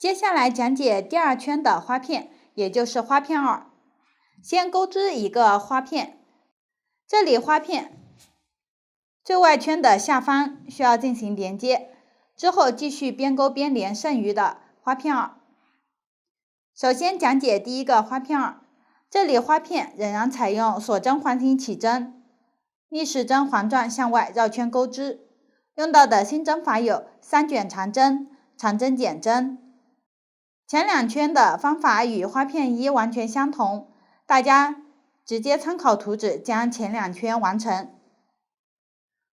接下来讲解第二圈的花片，也就是花片2。先钩织一个花片，这里花片最外圈的下方需要进行连接，之后继续边钩边连剩余的花片2。首先讲解第一个花片2，这里花片仍然采用锁针环形起针，逆时针环状向外绕圈钩织，用到的新针法有3卷长针、长针减针。前2圈的方法与花片1完全相同，大家直接参考图纸将前2圈完成。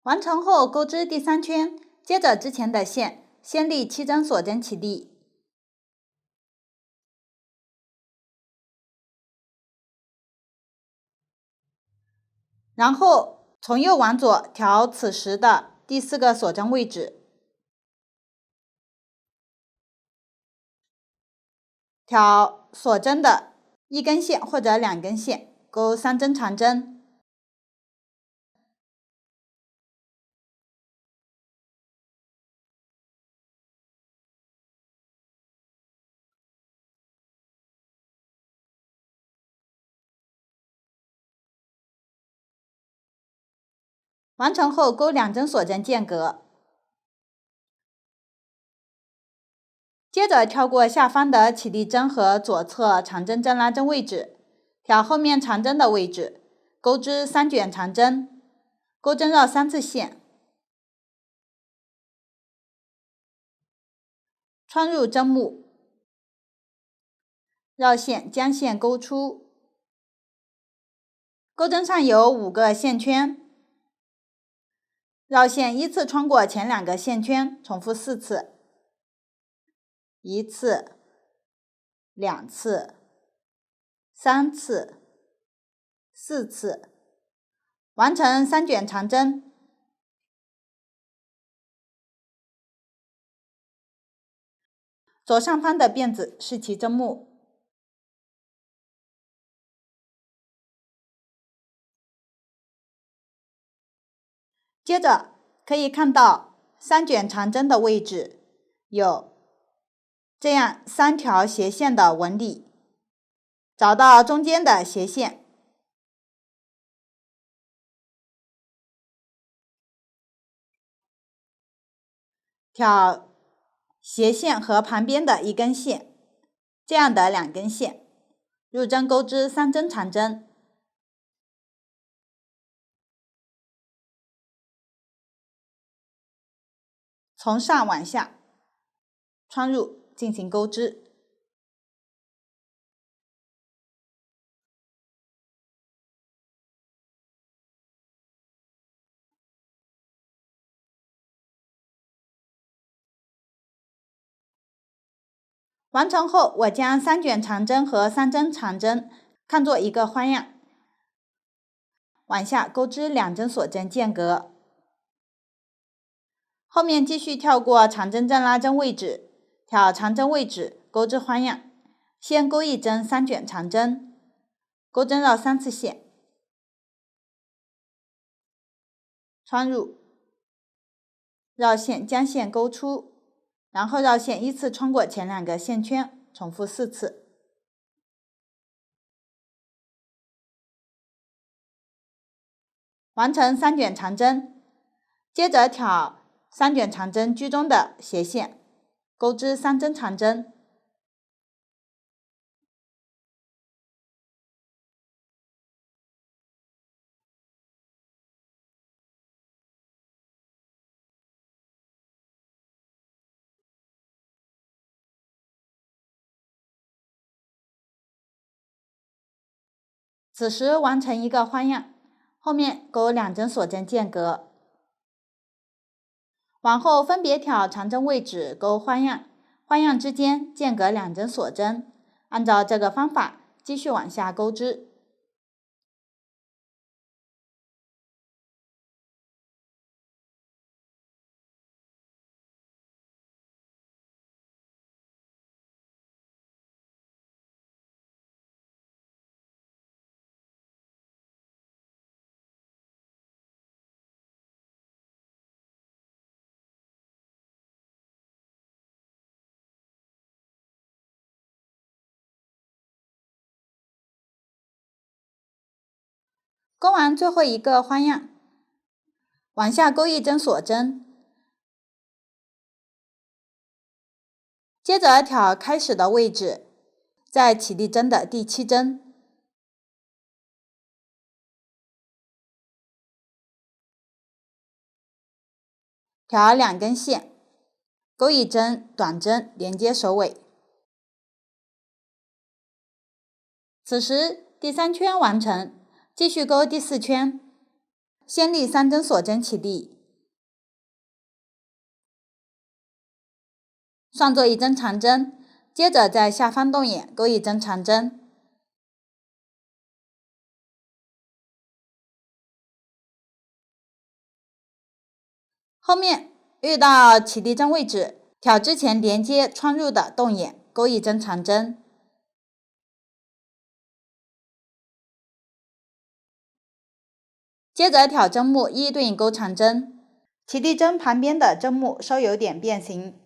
完成后钩织第3圈，接着之前的线，先立7针锁针起立，然后从右往左调此时的第4个锁针位置，调锁针的1根线或者2根线，钩3针长针，完成后钩2针锁针间隔，接着跳过下方的起立针和左侧长针针拉针位置，调后面长针的位置，钩织3卷长针，钩针绕3次线，穿入针目，绕线将线钩出，钩针上有5个线圈，绕线依次穿过前2个线圈，重复4次，1次、2次、3次、4次，完成3卷长针。左上方的辫子是其针目。接着可以看到3卷长针的位置有这样3条斜线的纹理，找到中间的斜线，挑斜线和旁边的1根线，这样的2根线，入针钩织3针长针，从上往下穿入进行钩织。完成后，我将3卷长针和3针长针看作一个花样，往下钩织2针锁针间隔，后面继续跳过长针针拉针位置，挑长针位置钩织花样，先钩1针3卷长针，钩针绕3次线，穿入，绕线将线钩出，然后绕线依次穿过前2个线圈，重复4次。完成3卷长针，接着挑3卷长针居中的斜线，钩织3针长针，此时完成一个花样，后面钩2针锁针间隔，往后分别挑长针位置钩花样，花样之间间隔2针锁针，按照这个方法继续往下钩织。钩完最后一个花样，往下钩一针锁针，接着挑开始的位置，在起立针的第7针，挑2根线，钩一针短针连接首尾。此时第3圈完成，继续钩第4圈，先立3针锁针起立，上做一针长针，接着在下方动眼钩一针长针。后面遇到起立针位置，挑之前连接穿入的动眼钩一针长针。接着挑针目一对应钩长针，起立针旁边的针目稍有点变形，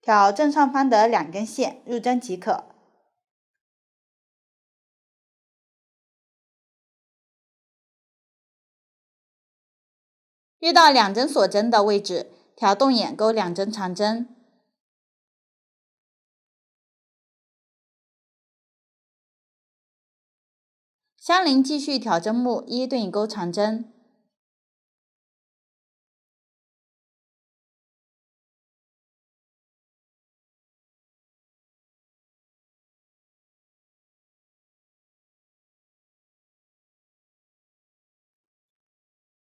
挑正上方的2根线入针即可。遇到2针锁针的位置，挑动眼钩2针长针。相邻继续挑针目一对应钩长针。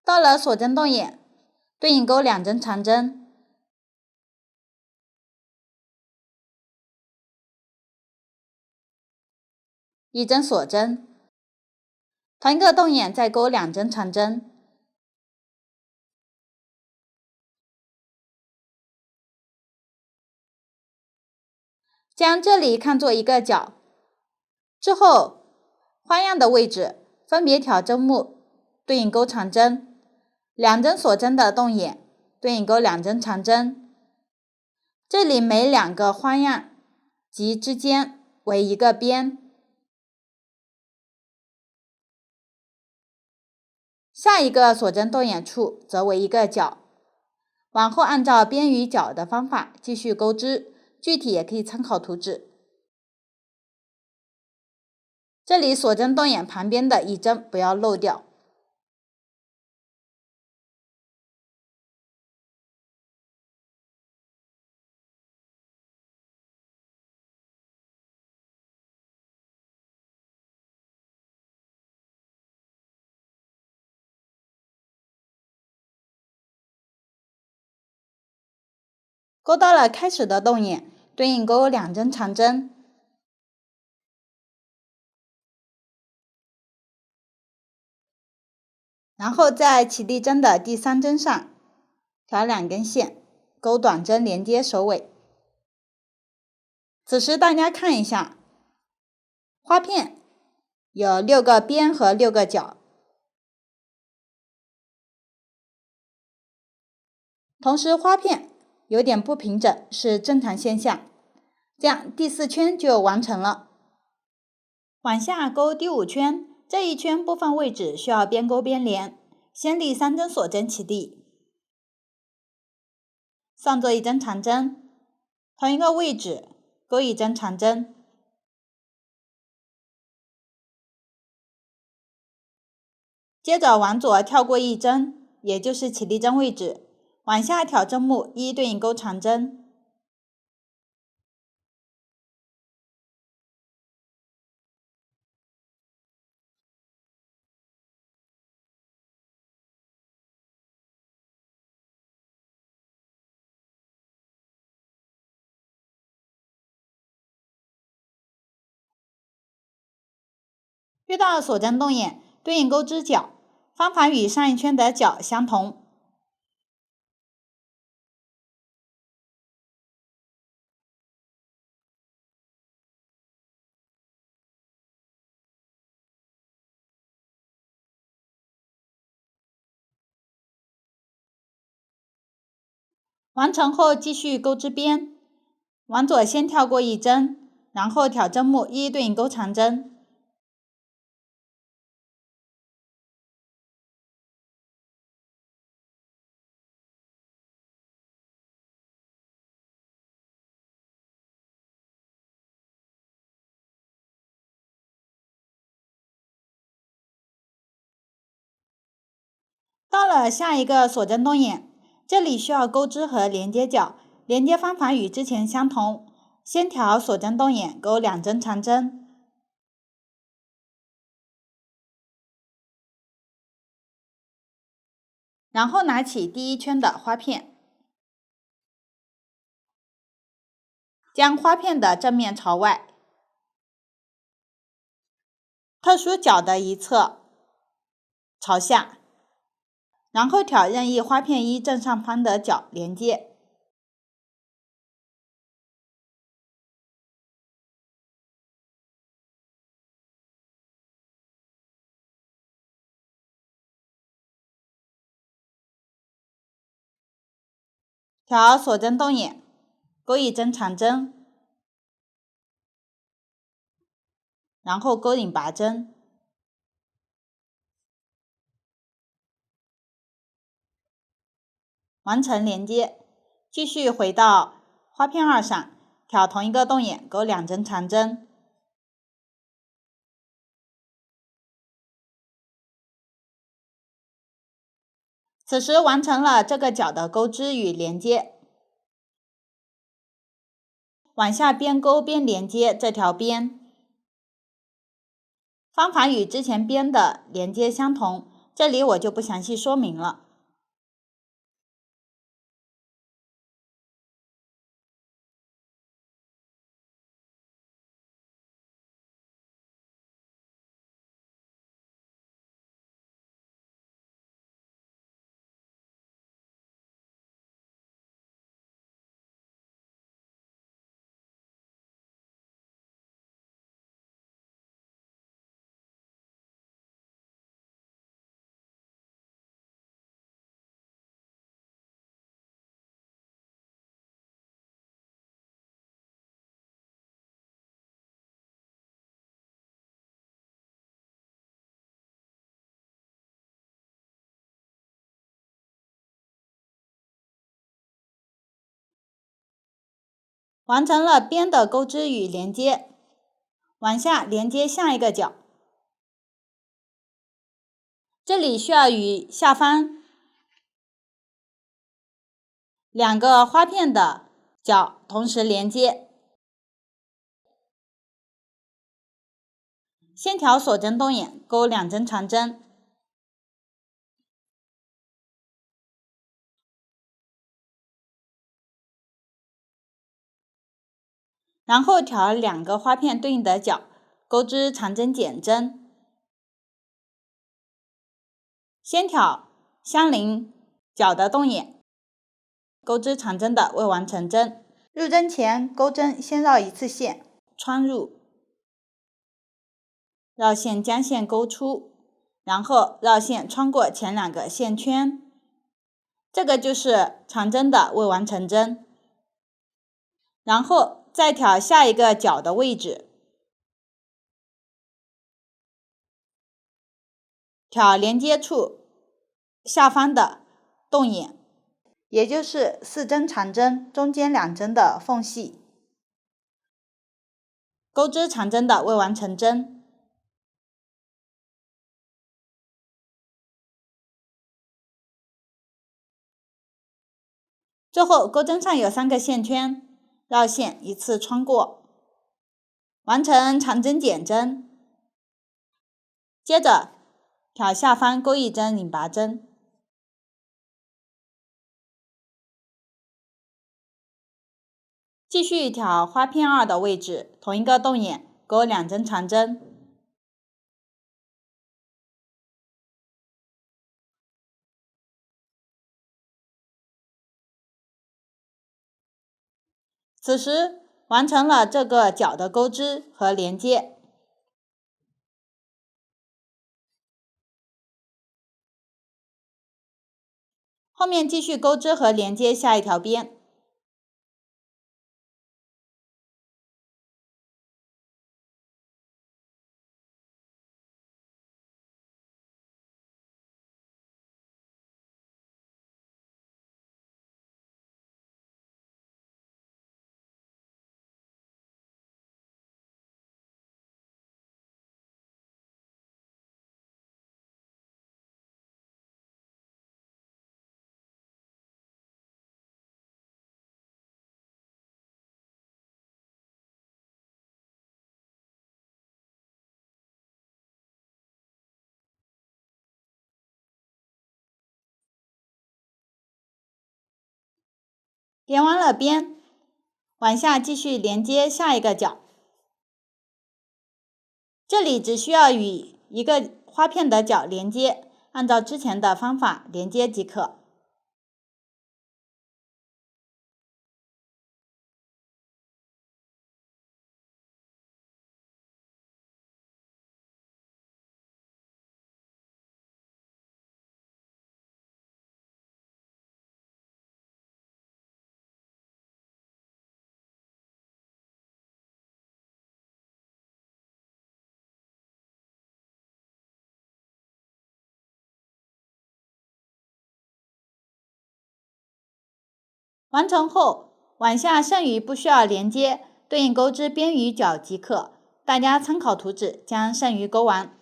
到了锁针动眼，对应钩2针长针，一针锁针，同一个动眼再钩2针长针，将这里看作一个角。之后花样的位置分别挑针目对应钩长针，2针锁针的动眼对应钩2针长针。这里每2个花样及之间为一个边。下一个锁针动眼处则为一个角，往后按照边与角的方法继续钩织，具体也可以参考图纸。这里锁针动眼旁边的一针不要漏掉。钩到了开始的动眼，对应钩2针长针，然后在起立针的第3针上挑2根线，钩短针连接首尾。此时大家看一下，花片有6个边和6个角，同时花片有点不平整，是正常现象。这样第4圈就完成了。往下钩第5圈，这一圈部分位置需要边钩边连，先立3针锁针起立，上做一针长针，同一个位置钩一针长针，接着往左跳过一针，也就是起立针位置，往下挑针目一对应钩长针，遇到锁针动眼，对应钩织角，方法与上一圈的角相同。完成后继续钩织边，往左先跳过一针，然后挑针目一对应钩长针，到了下一个锁针动眼，这里需要钩织和连接角，连接方法与之前相同，先调锁针动眼，钩2针长针，然后拿起第1圈的花片，将花片的正面朝外，特殊角的一侧朝下，然后挑任意花片1正上方的角连接。调锁针动眼，钩1针长针，然后钩引拔针，完成连接。继续回到花片2上，挑同一个动眼，钩2针长针，此时完成了这个角的钩织与连接。往下边钩边连接这条边，方法与之前边的连接相同，这里我就不详细说明了。完成了边的钩织与连接，往下连接下一个角，这里需要与下方2个花片的角同时连接。先调锁针动眼，钩2针长针，然后调2个花片对应的角，钩织长针减针。先挑相邻角的动眼，钩织长针的未完成针。入针前钩针先绕1次线，穿入，绕线将线勾出，然后绕线穿过前2个线圈，这个就是长针的未完成针。然后再挑下一个角的位置，挑连接处下方的动眼，也就是4针长针中间2针的缝隙，钩织长针的未完成针。最后钩针上有3个线圈，绕线1次穿过，完成长针减针。接着挑下方钩1针引拔针，继续挑花片2的位置，同一个动眼，钩2针长针，此时完成了这个角的钩织和连接。后面继续钩织和连接下一条边。连完了边，往下继续连接下一个角。这里只需要与一个花片的角连接，按照之前的方法连接即可。完成后，往下剩余不需要连接，对应钩织边与角即可。大家参考图纸将剩余钩完。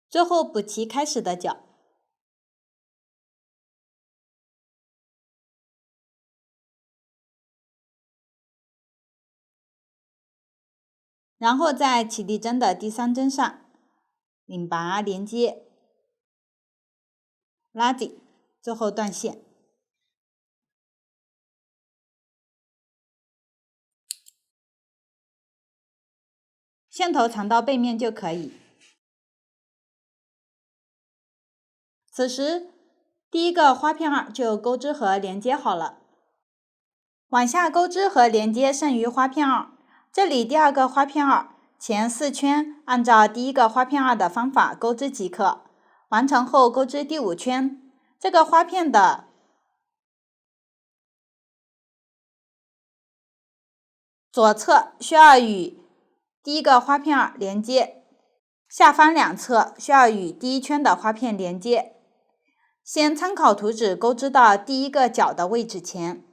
最后补齐开始的角。然后在起立针的第3针上拧拔连接，拉紧，最后断线。线头藏到背面就可以。此时，第一个花片2就钩织和连接好了。往下钩织和连接剩余花片2，这里第2个花片2前4圈按照第一个花片2的方法钩织即可。完成后钩织第5圈，这个花片的左侧需要与第一个花片2连接，下方两侧需要与第1圈的花片连接。先参考图纸钩织到第一个角的位置前。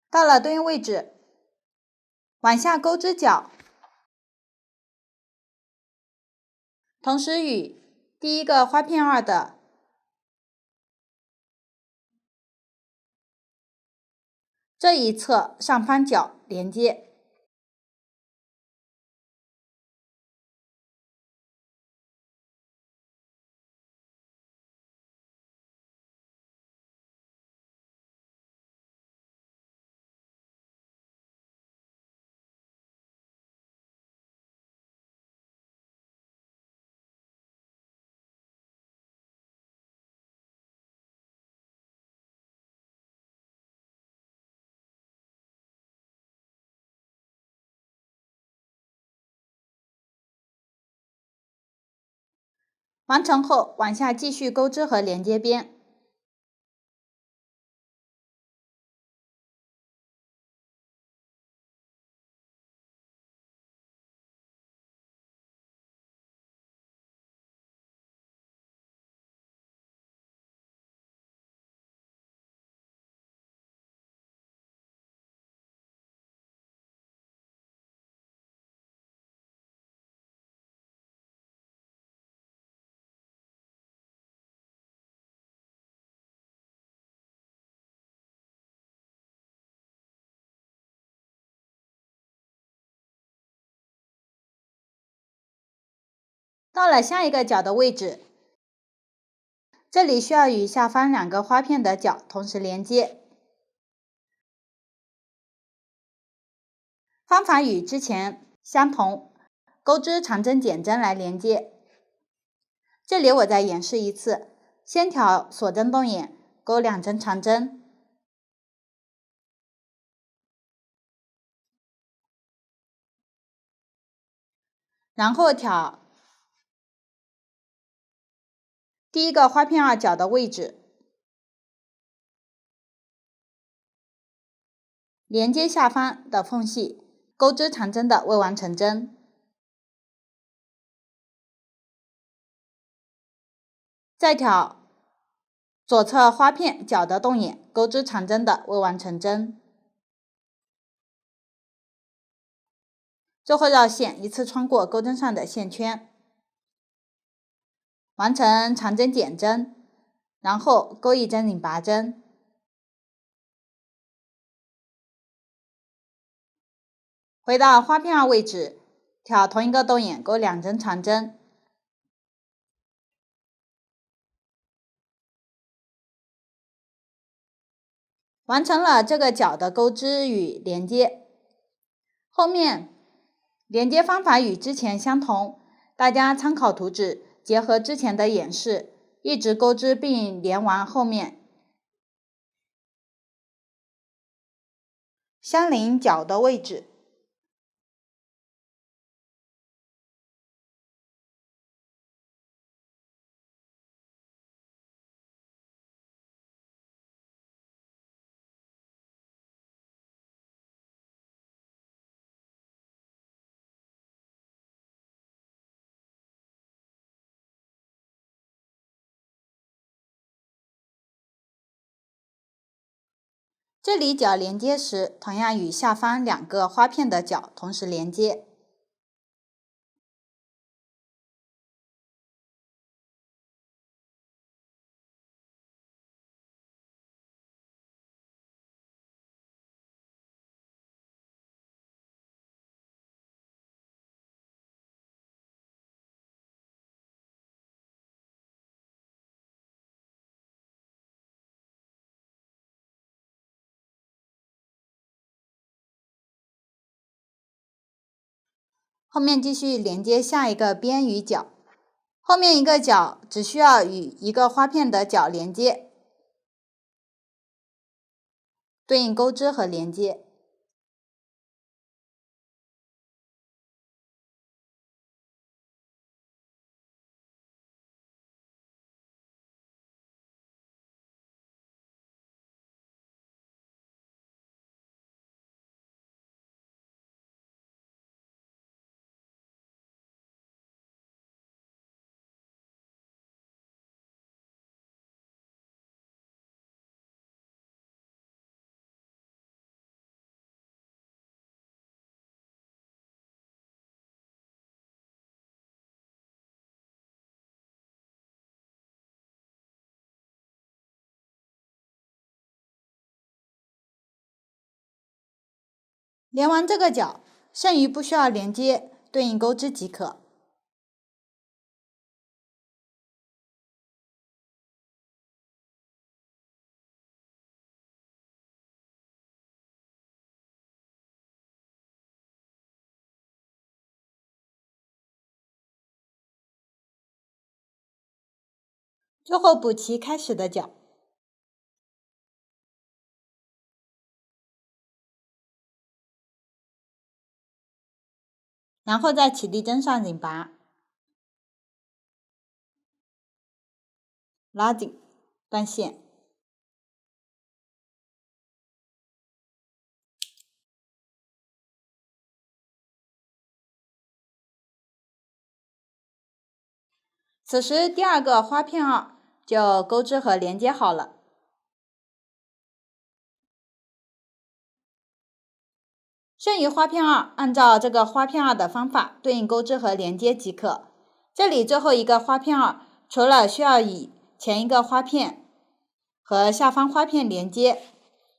到了对应位置，往下钩织角，同时与第一个花片2的这一侧上方角连接。完成后，往下继续钩织和连接边。到了下一个角的位置，这里需要与下方2个花片的角同时连接。方法与之前相同，钩织长针减针来连接。这里我再演示一次，先挑锁针动眼，钩2针长针，然后挑第一个花片2角的位置，连接下方的缝隙，钩织长针的未完成针。再挑左侧花片角的洞眼，钩织长针的未完成针。最后绕线，一次穿过钩针上的线圈，完成长针减针，然后钩一针引拔针，回到花片2位置，挑同一个洞眼钩2针长针，完成了这个角的钩织与连接。后面连接方法与之前相同，大家参考图纸，结合之前的演示，一直钩织并连完后面相邻角的位置。这里角连接时，同样与下方2个花片的角同时连接。后面继续连接下一个边与角，后面一个角只需要与一个花片的角连接，对应钩织和连接。连完这个角，剩余不需要连接，对应钩织即可。最后补齐开始的角，然后在起立针上引拔，拉紧，断线。此时第2个花片2就钩织和连接好了。剩余花片2按照这个花片2的方法对应钩织和连接即可。这里最后一个花片2除了需要以前一个花片和下方花片连接，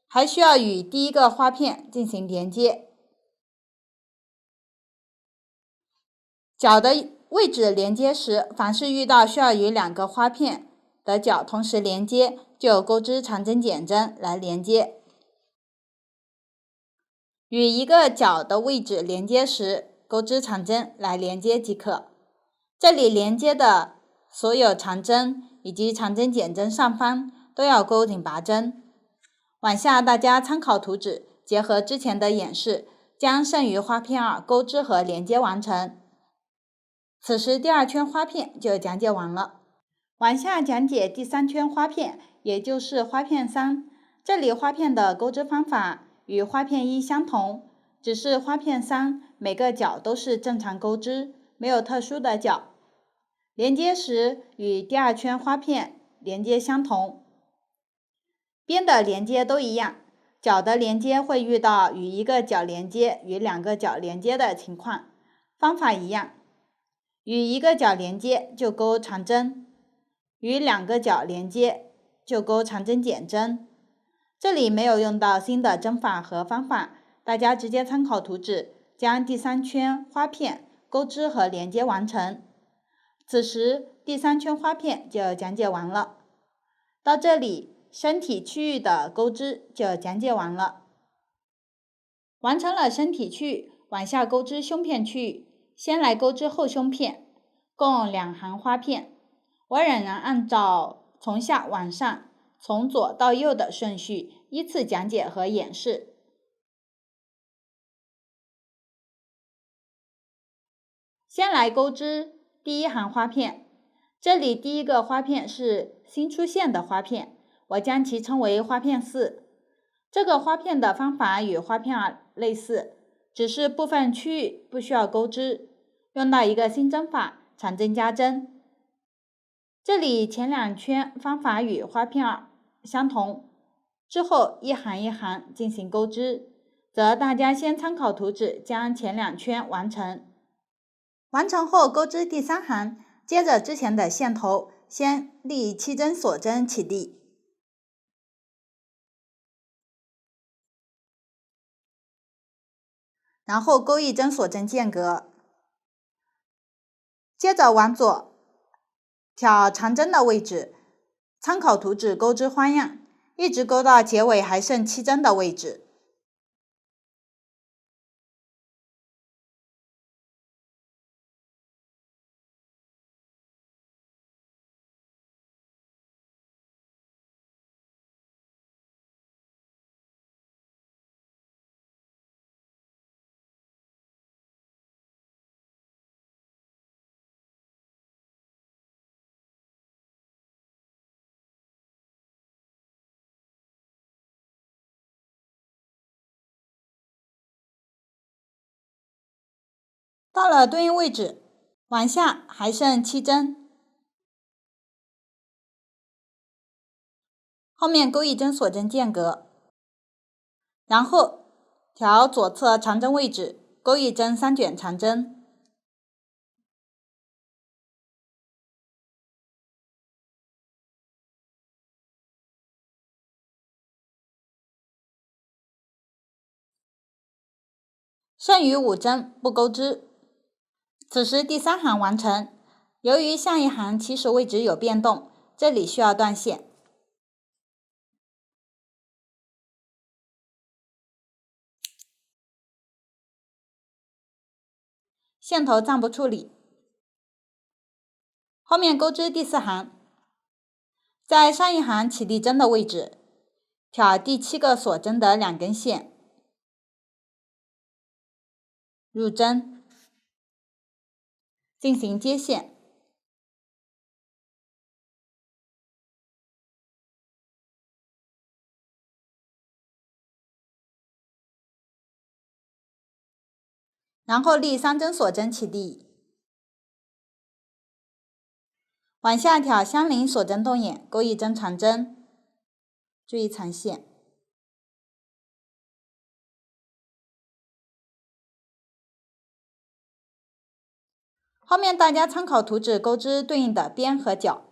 还需要与第1个花片进行连接。角的位置连接时，凡是遇到需要与2个花片的角同时连接，就有钩织长针减针来连接。与一个角的位置连接时，钩织长针来连接即可。这里连接的所有长针以及长针减针上方都要钩引拔针。往下大家参考图纸，结合之前的演示，将剩余花片2钩织和连接完成。此时第2圈花片就讲解完了。往下讲解第3圈花片，也就是花片3。这里花片的钩织方法与花片1相同，只是花片3每个角都是正常钩织，没有特殊的角。连接时与第二圈花片连接相同，边的连接都一样，角的连接会遇到与一个角连接与两个角连接的情况，方法一样，与一个角连接就钩长针，与两个角连接就钩长针减针。这里没有用到新的针法和方法，大家直接参考图纸，将第三圈花片钩织和连接完成。此时第三圈花片就讲解完了。到这里，身体区域的钩织就讲解完了。完成了身体区域，往下钩织胸片区域。先来钩织后胸片，共2行花片。我仍然按照从下往上，从左到右的顺序依次讲解和演示。先来钩织第1行花片，这里第一个花片是新出现的花片，我将其称为花片4。这个花片的方法与花片2类似，只是部分区域不需要钩织，用到一个新针法长针加针。这里前2圈方法与花片2相同，之后一行一行进行钩织，则大家先参考图纸将前2圈完成。完成后钩织第3行，接着之前的线头，先立7针锁针起立，然后钩1针锁针间隔，接着往左挑长针的位置，参考图纸钩织花样，一直钩到结尾还剩7针的位置。到了对应位置，往下还剩7针，后面钩1针锁针间隔，然后调左侧长针位置，钩1针3卷长针，剩余5针不钩织。此时第3行完成，由于上一行起始位置有变动，这里需要断线。线头暂不处理。后面钩织第4行，在上一行起立针的位置，挑第7个锁针的2根线，入针，进行接线，然后立3针锁针起立，往下挑相邻锁针洞眼，钩1针长针，注意藏线。后面大家参考图纸钩织对应的边和角。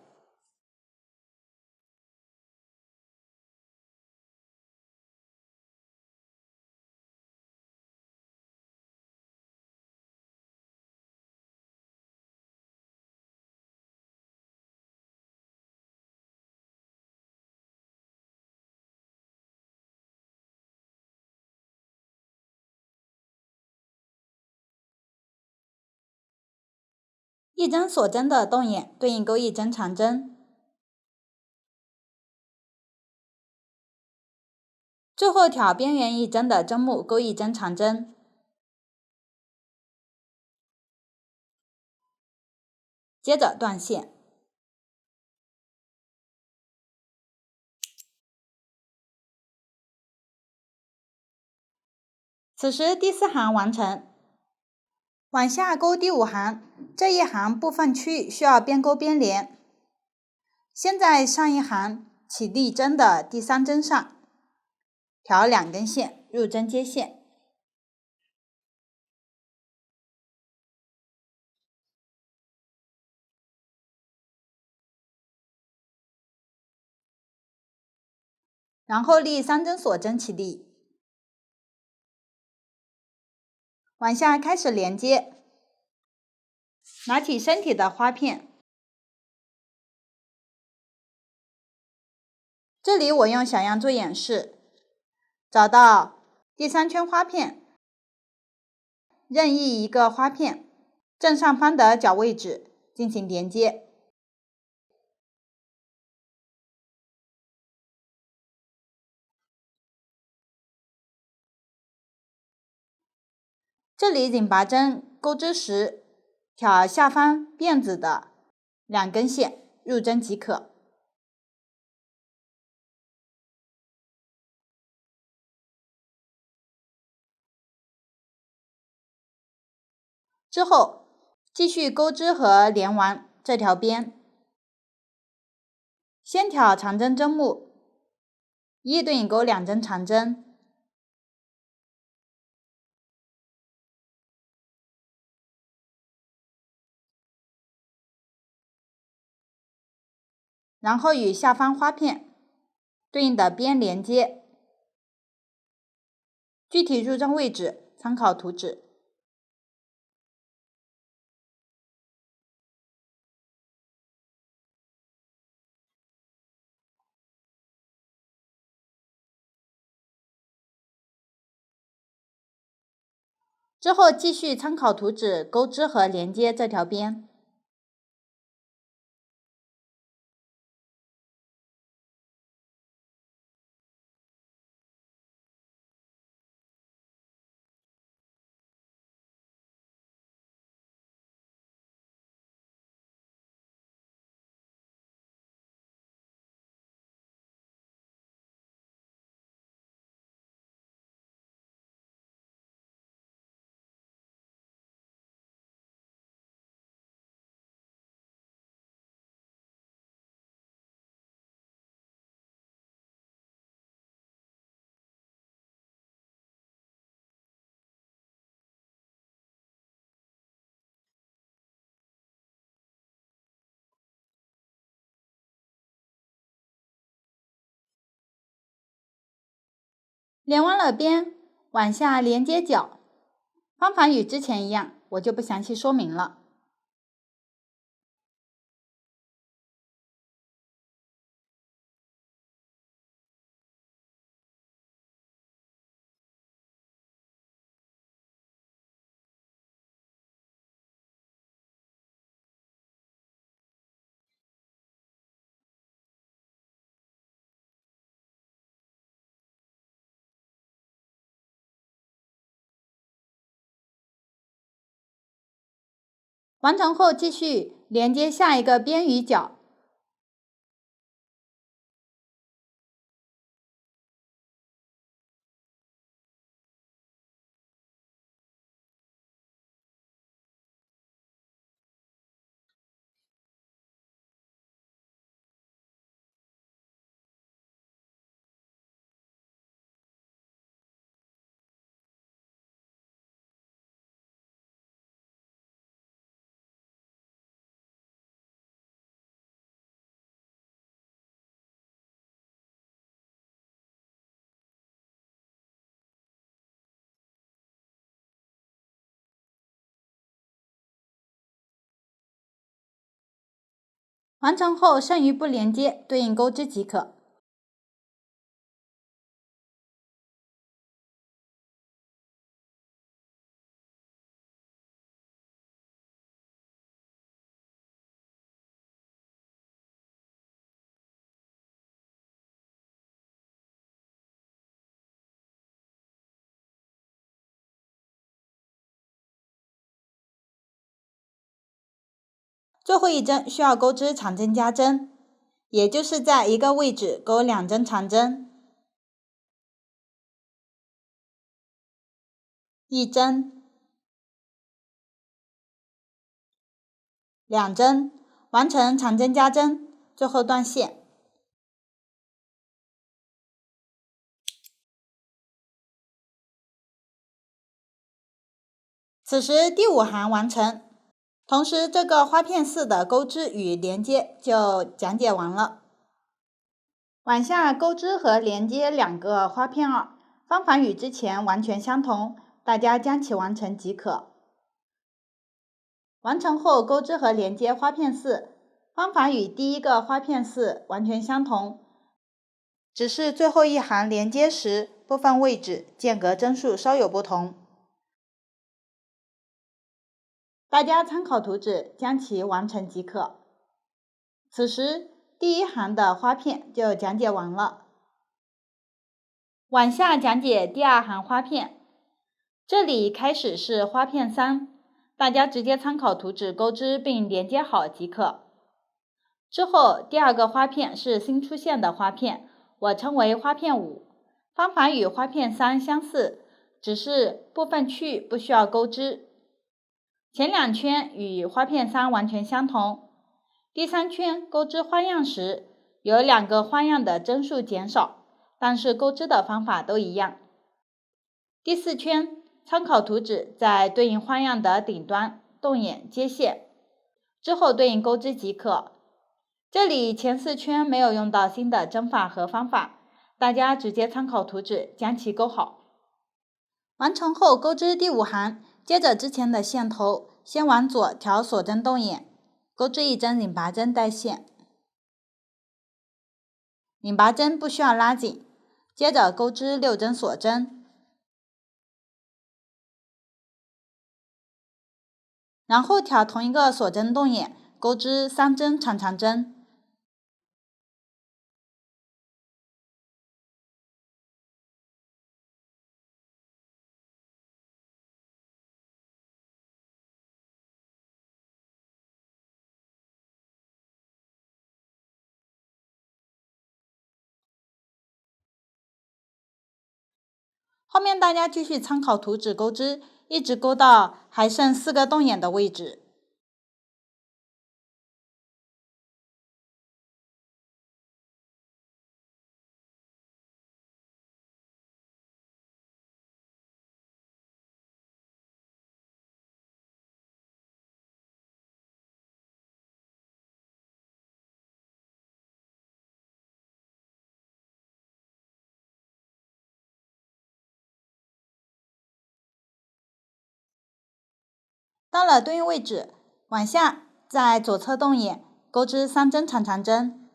1针锁针的洞眼对应钩1针长针，最后挑边缘1针的针目钩1针长针，接着断线。此时第4行完成，往下钩第5行，这一行部分区域需要边钩边连。先在上一行起立针的第3针上调2根线，入针接线。然后立3针锁针起立，往下开始连接。拿起身体的花片，这里我用小样做演示，找到第3圈花片，任意一个花片正上方的角位置进行连接。这里引拔针钩织时，挑下方辫子的2根线，入针即可。之后继续钩织和连完这条边，先挑长针针目，一对引钩2针长针，然后与下方花片对应的边连接，具体入针位置参考图纸。之后继续参考图纸钩织和连接这条边。连完了边，往下连接角，方法与之前一样，我就不详细说明了。完成后继续连接下一个边与角。完成后剩余不连接对应钩织即可。最后一针需要钩织长针加针，也就是在一个位置钩2针长针，一针2针，完成长针加针，最后断线。此时第5行完成，同时这个花片4的钩织与连接就讲解完了。往下钩织和连接2个花片2，方法与之前完全相同，大家将其完成即可。完成后钩织和连接花片4，方法与第1个花片4完全相同，只是最后一行连接时播放位置、间隔针数稍有不同。大家参考图纸将其完成即可。此时第1行的花片就讲解完了。往下讲解第2行花片，这里开始是花片3，大家直接参考图纸钩织并连接好即可。之后第2个花片是新出现的花片，我称为花片5，方法与花片3相似，只是部分区域不需要钩织。前2圈与花片3完全相同，第3圈钩织花样时，有2个花样的针数减少，但是钩织的方法都一样。第4圈参考图纸在对应花样的顶端动眼接线，之后对应钩织即可。这里前4圈没有用到新的针法和方法，大家直接参考图纸将其钩好。完成后钩织第5行，接着之前的线头，先往左调锁针动眼，钩织1针拧拔针带线，拧拔针不需要拉紧，接着钩织6针锁针，然后调同一个锁针动眼，钩织3针长长针。后面大家继续参考图纸钩织，一直钩到还剩4个动眼的位置。到了对应位置，往下在左侧动眼钩织3针长长针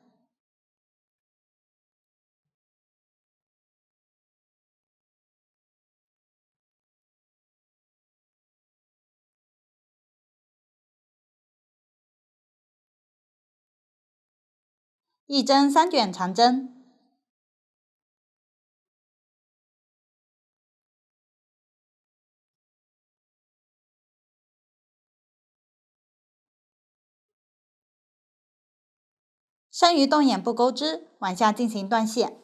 ，1针3卷长针，剩余动眼不钩织，往下进行断线。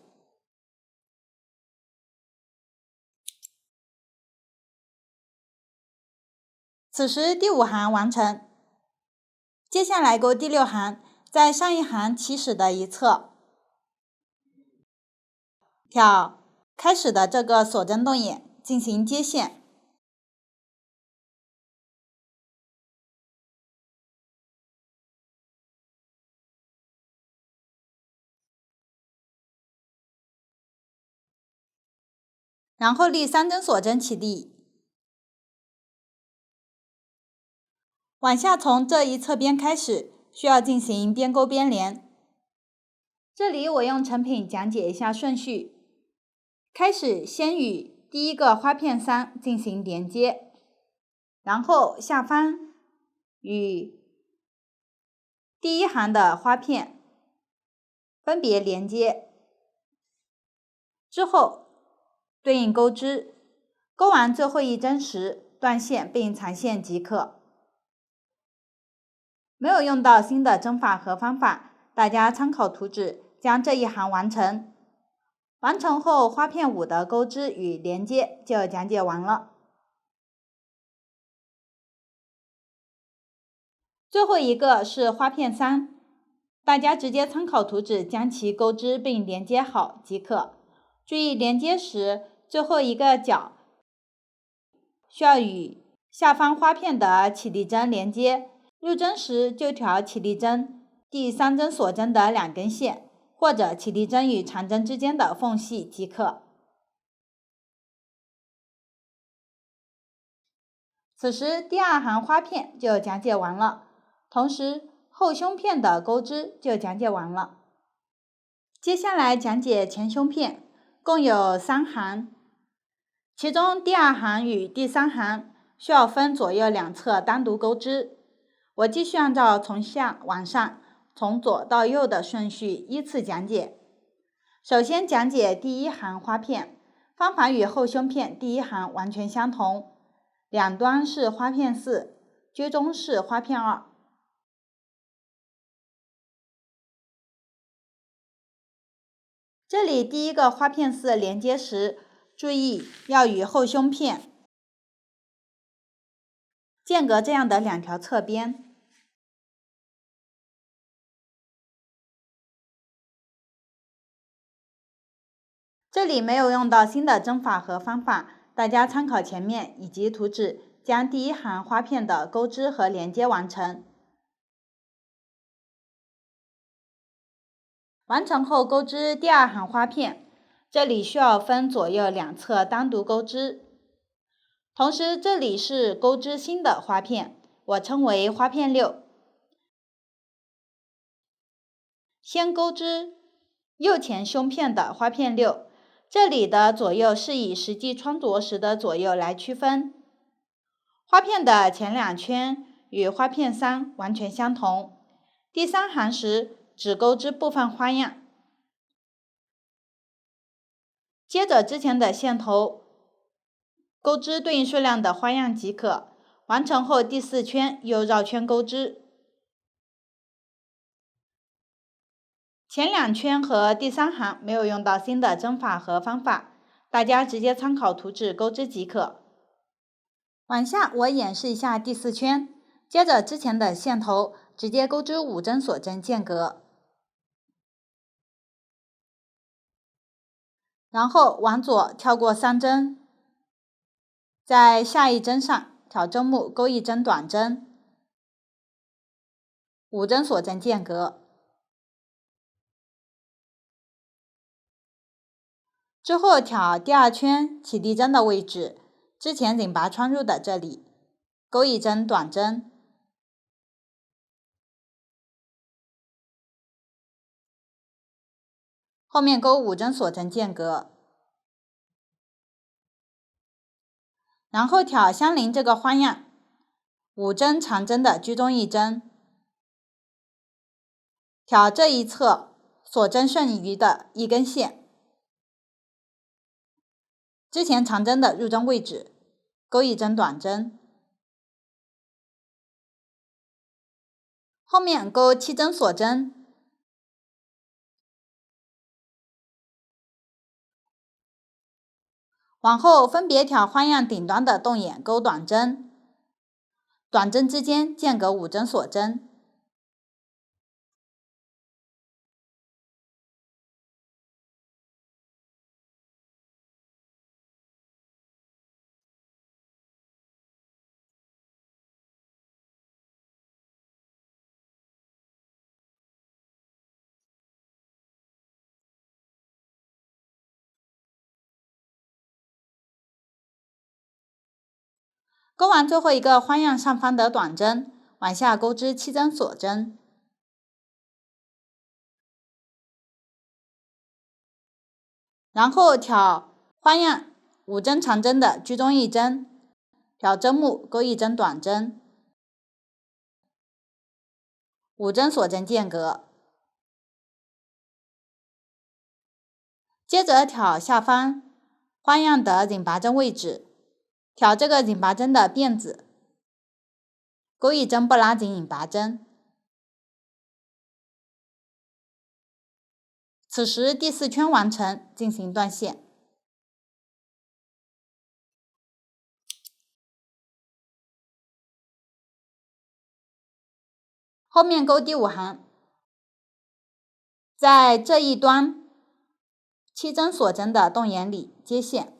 此时第5行完成，接下来钩第6行，在上一行起始的一侧，挑开始的这个锁针动眼进行接线，然后立3针锁针起立，往下从这一侧边开始，需要进行边钩边连。这里我用成品讲解一下顺序，开始先与第1个花片3进行连接，然后下方与第1行的花片分别连接，之后对应钩织，钩完最后一针时断线并缠线即可。没有用到新的针法和方法，大家参考图纸将这一行完成。完成后花片5的钩织与连接就讲解完了。最后一个是花片3，大家直接参考图纸将其钩织并连接好即可。注意连接时，最后一个角需要与下方花片的起立针连接，入针时就调起立针第3针锁针的2根线，或者起立针与长针之间的缝隙即可。此时第2行花片就讲解完了，同时后胸片的钩织就讲解完了。接下来讲解前胸片，共有3行，其中第2行与第3行需要分左右两侧单独钩织。我继续按照从下往上、从左到右的顺序依次讲解。首先讲解第1行花片，方法与后胸片第1行完全相同，两端是花片4，居中是花片2。这里第一个花片4连接时，注意要与后胸片间隔这样的2条侧边。这里没有用到新的针法和方法，大家参考前面以及图纸，将第1行花片的钩织和连接完成。完成后钩织第2行花片，这里需要分左右两侧单独钩织。同时这里是钩织新的花片，我称为花片6。先钩织右前胸片的花片6，这里的左右是以实际穿着时的左右来区分。花片的前2圈与花片3完全相同，第3行时只钩织部分花样。接着之前的线头钩织对应数量的花样即可，完成后第4圈又绕圈钩织。前2圈和第3行没有用到新的针法和方法，大家直接参考图纸钩织即可。往下我演示一下第4圈，接着之前的线头直接钩织5针锁针间隔，然后往左跳过3针，在下一针上挑针目钩1针短针，5针锁针间隔。之后挑第2圈起立针的位置，之前引拔穿入的这里，钩1针短针，后面钩5针锁针间隔，然后挑相邻这个花样，5针长针的居中1针，挑这一侧锁针剩余的1根线，之前长针的入针位置，钩1针短针，后面钩7针锁针，往后分别挑花样顶端的洞眼钩短针，短针之间间隔5针锁针。钩完最后一个花样上方的短针，往下钩织7针锁针，然后挑花样5针长针的居中1针，挑针目钩1针短针，5针锁针间隔。接着挑下方花样的引拔针位置，挑这个引拔针的辫子，钩1针不拉紧引拔针。此时第4圈完成，进行断线。后面钩第5行，在这一端7针锁针的洞眼里接线。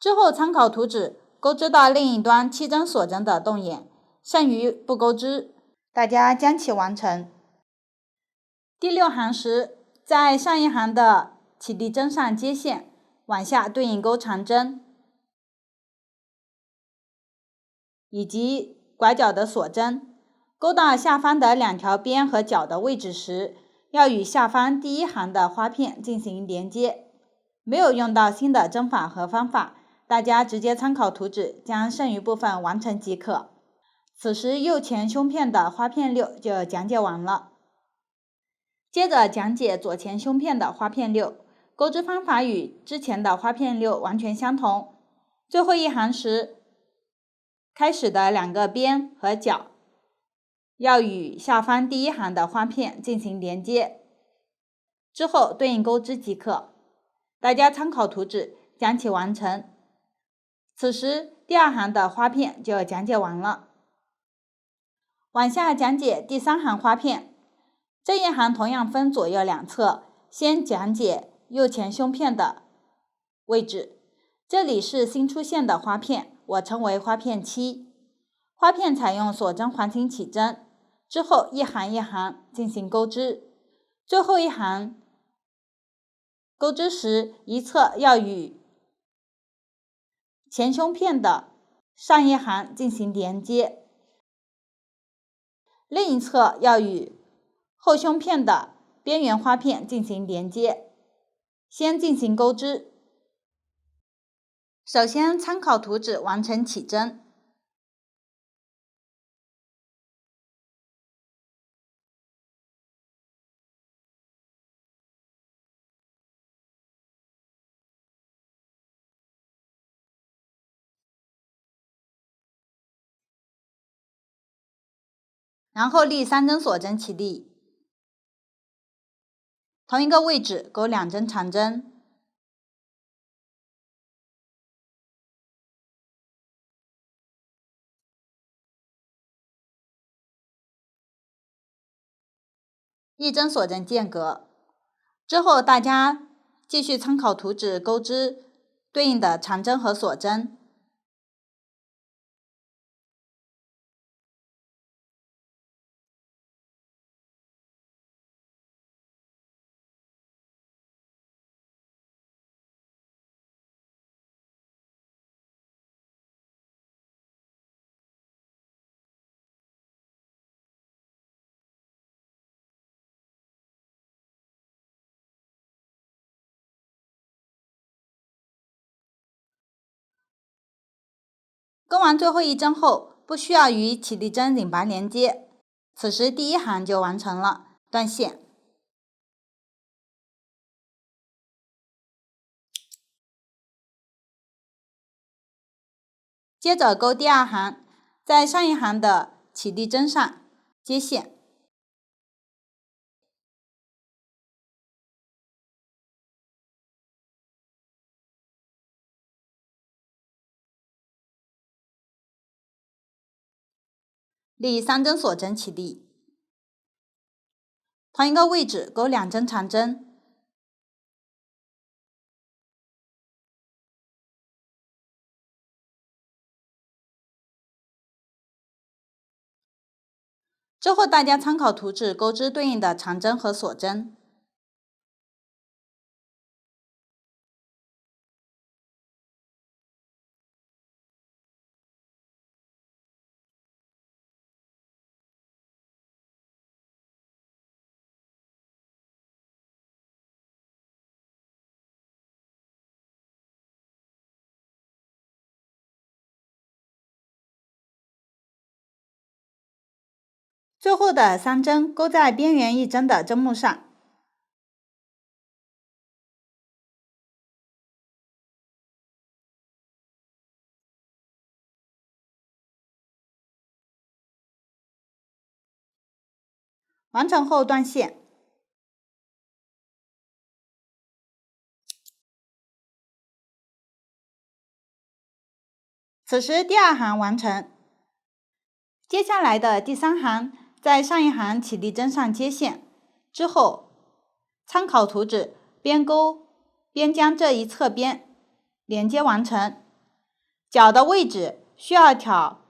之后参考图纸钩织到另一端7针锁针的洞眼，剩余不钩织，大家将其完成。第6行时，在上一行的起立针上接线，往下对应钩长针，以及拐角的锁针。钩到下方的2条边和角的位置时，要与下方第1行的花片进行连接。没有用到新的针法和方法，大家直接参考图纸，将剩余部分完成即可。此时右前胸片的花片6就讲解完了。接着讲解左前胸片的花片6，钩织方法与之前的花片6完全相同。最后一行时，开始的2个边和角要与下方第1行的花片进行连接，之后对应钩织即可。大家参考图纸，将其完成。此时第2行的花片就讲解完了。往下讲解第3行花片，这一行同样分左右2侧，先讲解右前胸片的位置。这里是新出现的花片，我称为花片7。花片采用锁针环形起针，之后一行一行进行钩织。最后一行钩织时，一侧要与前胸片的上一行进行连接，另一侧要与后胸片的边缘花片进行连接。先进行钩织。首先参考图纸完成起针。然后立3针锁针起立，同一个位置钩2针长针，1针锁针间隔。之后大家继续参考图纸钩织对应的长针和锁针。钩完最后1针后，不需要与起立针拧拔连接，此时第1行就完成了，断线。接着钩第2行，在上一行的起立针上接线。立3针锁针起立，同一个位置钩2针长针，之后大家参考图纸钩织对应的长针和锁针。最后的3针钩在边缘1针的针目上。完成后断线。此时第2行完成。接下来的第3行，在上一行起立针上接线之后，参考图纸边钩边将这一侧边连接完成。角的位置需要挑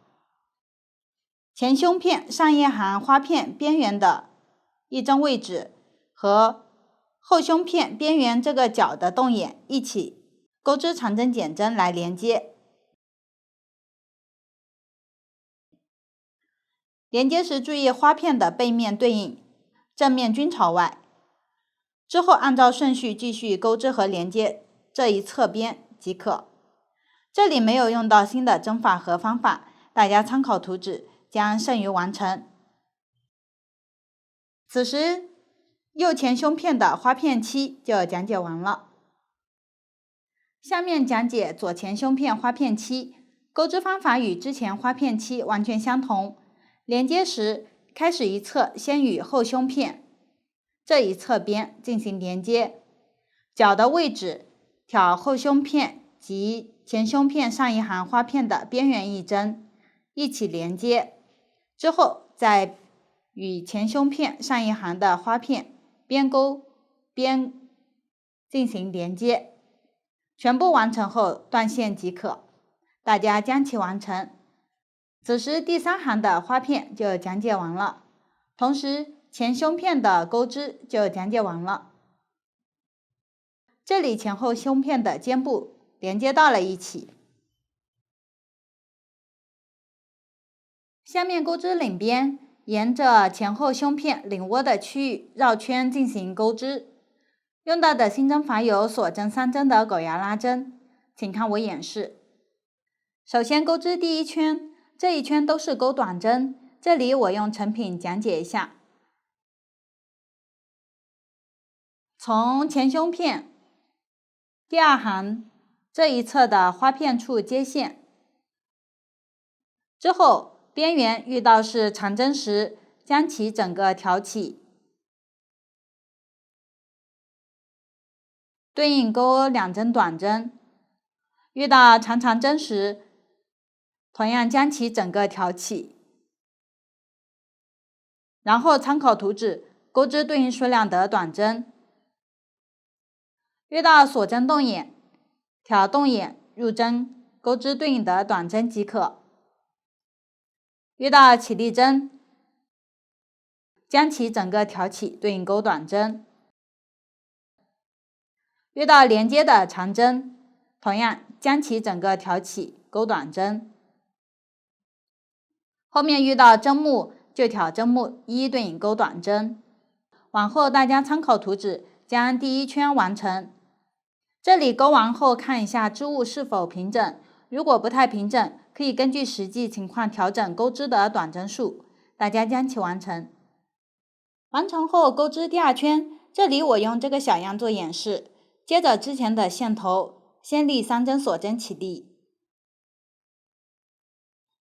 前胸片上一行花片边缘的一针位置和后胸片边缘这个角的洞眼一起钩织长针减针来连接。连接时注意花片的背面对应，正面均朝外。之后按照顺序继续钩织和连接这一侧边即可。这里没有用到新的针法和方法，大家参考图纸将剩余完成。此时右前胸片的花片期就讲解完了。下面讲解左前胸片花片期，钩织方法与之前花片期完全相同。连接时，开始一侧先与后胸片这一侧边进行连接，角的位置挑后胸片及前胸片上一行花片的边缘一针，一起连接，之后再与前胸片上一行的花片边钩边进行连接，全部完成后断线即可。大家将其完成。此时第3行的花片就讲解完了，同时前胸片的钩织就讲解完了。这里前后胸片的肩部连接到了一起。下面钩织领边，沿着前后胸片领窝的区域绕圈进行钩织。用到的新针法有锁针3针的狗牙拉针，请看我演示。首先钩织第1圈，这一圈都是钩短针，这里我用成品讲解一下。从前胸片第2行这一侧的花片处接线，之后边缘遇到是长针时，将其整个挑起，对应钩2针短针。遇到长针时，同样将其整个挑起，然后参考图纸钩织对应数量的短针。遇到锁针洞眼，挑洞眼入针，钩织对应的短针即可。遇到起立针，将其整个挑起，对应钩短针。遇到连接的长针，同样将其整个挑起，钩短针。后面遇到针目就挑针目1对应钩短针。往后大家参考图纸将第1圈完成。这里钩完后看一下织物是否平整，如果不太平整，可以根据实际情况调整钩织的短针数。大家将其完成。完成后钩织第2圈，这里我用这个小样做演示。接着之前的线头，先立3针锁针起立，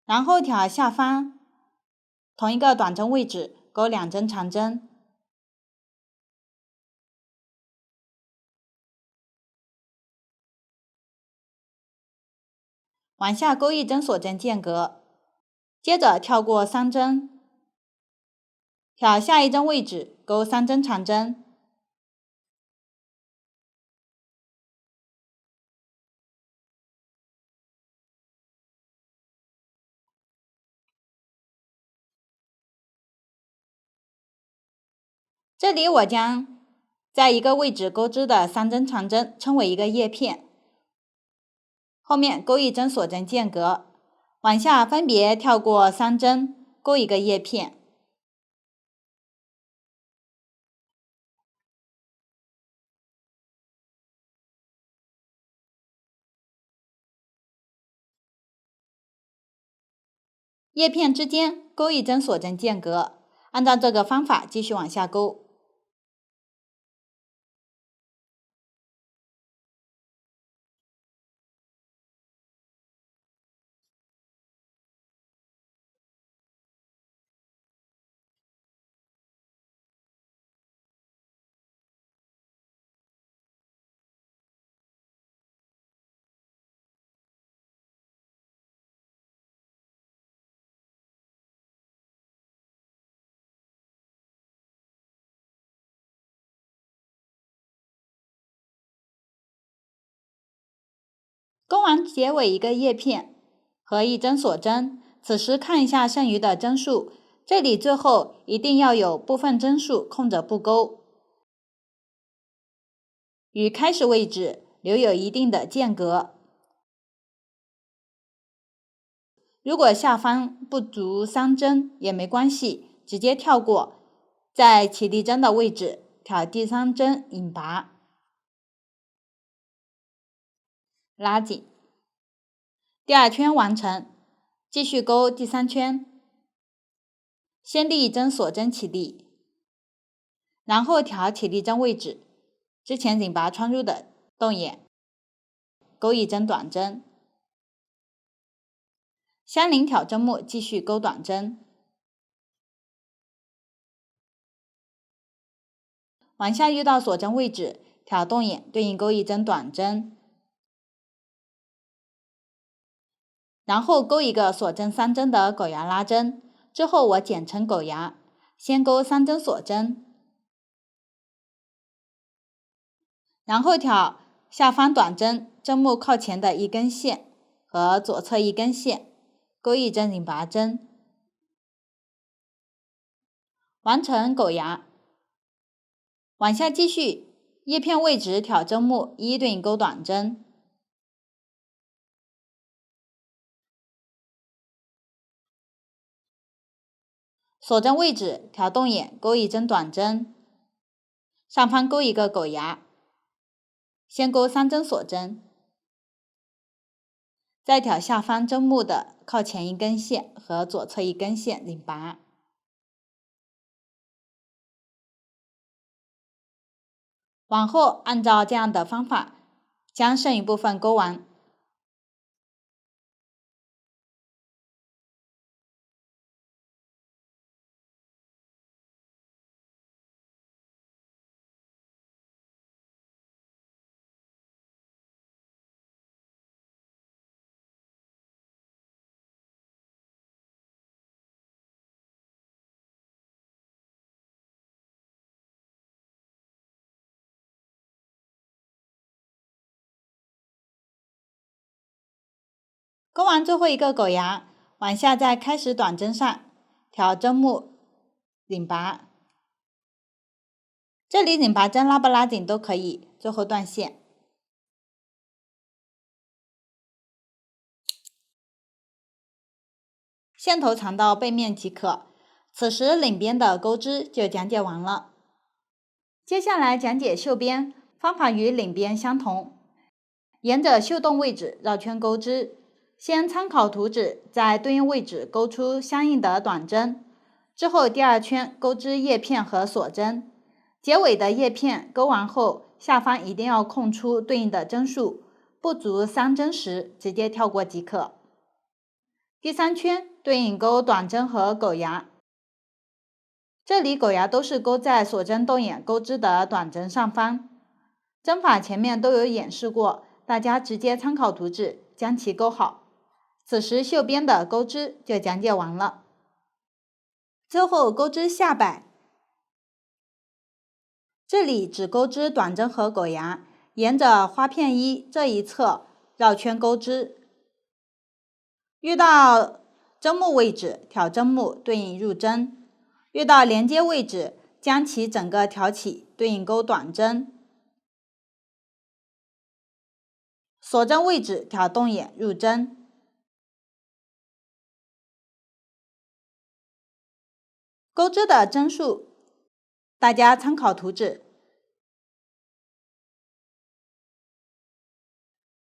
然后挑下方同一个短针位置钩2针长针。往下钩1针锁针间隔，接着跳过3针，挑下一针位置钩3针长针。这里我将在一个位置钩织的3针长针称为一个叶片，后面钩1针锁针间隔，往下分别跳过3针，钩一个叶片。叶片之间钩1针锁针间隔，按照这个方法继续往下钩。钩完结尾一个叶片和一针锁针，此时看一下剩余的针数，这里最后一定要有部分针数空着不钩，与开始位置留有一定的间隔。如果下方不足3针也没关系，直接跳过，在起立针的位置挑第3针引拔，拉紧。第2圈完成，继续钩第3圈，先立一针锁针起立，然后调起立针位置，之前引拔穿入的洞眼，钩一针短针，相邻挑针目继续钩短针，往下遇到锁针位置，挑洞眼对应钩一针短针，然后钩一个锁针3针的狗牙拉针，之后我剪成狗牙，先钩3针锁针，然后挑下方短针针目靠前的一根线和左侧一根线，钩一针引拔针，完成狗牙。往下继续，叶片位置挑针目一一对应钩短针，锁针位置挑洞眼钩一针短针，上方钩一个狗牙，先钩3针锁针，再挑下方针目的靠前一根线和左侧一根线引拔。往后按照这样的方法将剩余部分钩完。钩完最后一个狗牙，往下在开始短针上挑针目引拔，这里引拔针拉不拉紧都可以，最后断线。线头藏到背面即可。此时领边的钩织就讲解完了。接下来讲解袖边，方法与领边相同，沿着袖洞位置绕圈钩织，先参考图纸在对应位置钩出相应的短针，之后第2圈钩织叶片和锁针，结尾的叶片钩完后，下方一定要空出对应的针数，不足3针时直接跳过即可。第3圈对应钩短针和狗牙，这里狗牙都是钩在锁针洞眼钩织的短针上方，针法前面都有演示过，大家直接参考图纸将其钩好。此时袖边的钩织就讲解完了。最后钩织下摆，这里只钩织短针和狗牙，沿着花片1这一侧绕圈钩织，遇到针目位置挑针目对应入针，遇到连接位置将其整个挑起对应钩短针，锁针位置挑洞眼入针。钩织的针数大家参考图纸，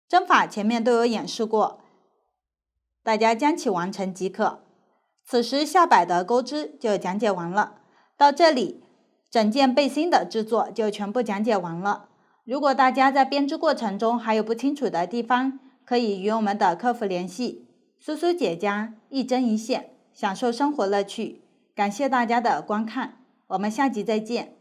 针法前面都有演示过，大家将其完成即可。此时下摆的钩织就讲解完了，到这里整件背心的制作就全部讲解完了。如果大家在编织过程中还有不清楚的地方，可以与我们的客服联系。苏苏姐家一针一线，享受生活乐趣。感谢大家的观看，我们下集再见。